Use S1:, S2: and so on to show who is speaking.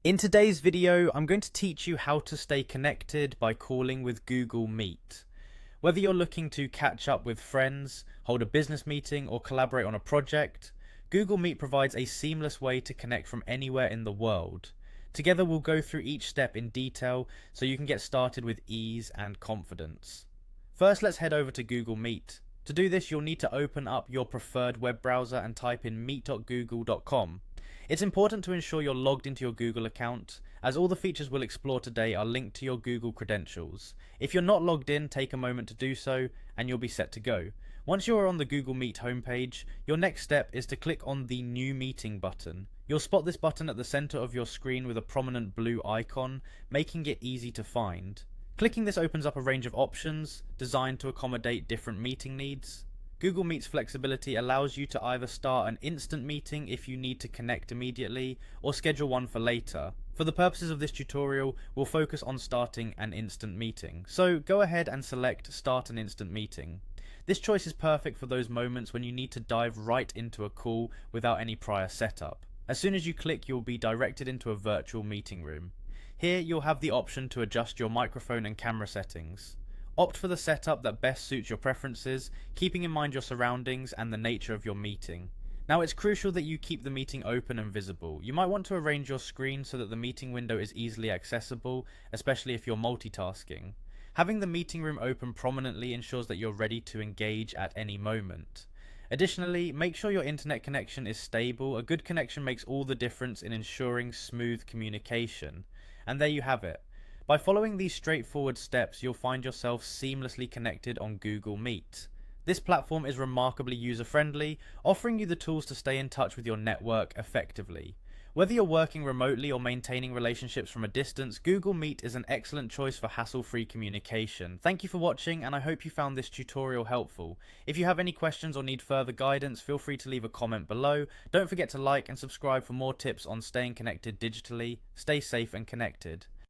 S1: In today's video, I'm going to teach you how to stay connected by calling with Google Meet. Whether you're looking to catch up with friends, hold a business meeting, or collaborate on a project, Google Meet provides a seamless way to connect from anywhere in the world. Together we'll go through each step in detail so you can get started with ease and confidence. First, let's head over to Google Meet. To do this, you'll need to open up your preferred web browser and type in meet.google.com. It's important to ensure you're logged into your Google account, as all the features we'll explore today are linked to your Google credentials. If you're not logged in, take a moment to do so, and you'll be set to go. Once you're on the Google Meet homepage, your next step is to click on the New Meeting button. You'll spot this button at the center of your screen with a prominent blue icon, making it easy to find. Clicking this opens up a range of options designed to accommodate different meeting needs. Google Meet's flexibility allows you to either start an instant meeting if you need to connect immediately, or schedule one for later. For the purposes of this tutorial, we'll focus on starting an instant meeting. So go ahead and select Start an Instant Meeting. This choice is perfect for those moments when you need to dive right into a call without any prior setup. As soon as you click, you'll be directed into a virtual meeting room. Here you'll have the option to adjust your microphone and camera settings. Opt for the setup that best suits your preferences, keeping in mind your surroundings and the nature of your meeting. Now, it's crucial that you keep the meeting open and visible. You might want to arrange your screen so that the meeting window is easily accessible, especially if you're multitasking. Having the meeting room open prominently ensures that you're ready to engage at any moment. Additionally, make sure your internet connection is stable. A good connection makes all the difference in ensuring smooth communication. And there you have it. By following these straightforward steps, you'll find yourself seamlessly connected on Google Meet. This platform is remarkably user-friendly, offering you the tools to stay in touch with your network effectively. Whether you're working remotely or maintaining relationships from a distance, Google Meet is an excellent choice for hassle-free communication. Thank you for watching, and I hope you found this tutorial helpful. If you have any questions or need further guidance, feel free to leave a comment below. Don't forget to like and subscribe for more tips on staying connected digitally. Stay safe and connected.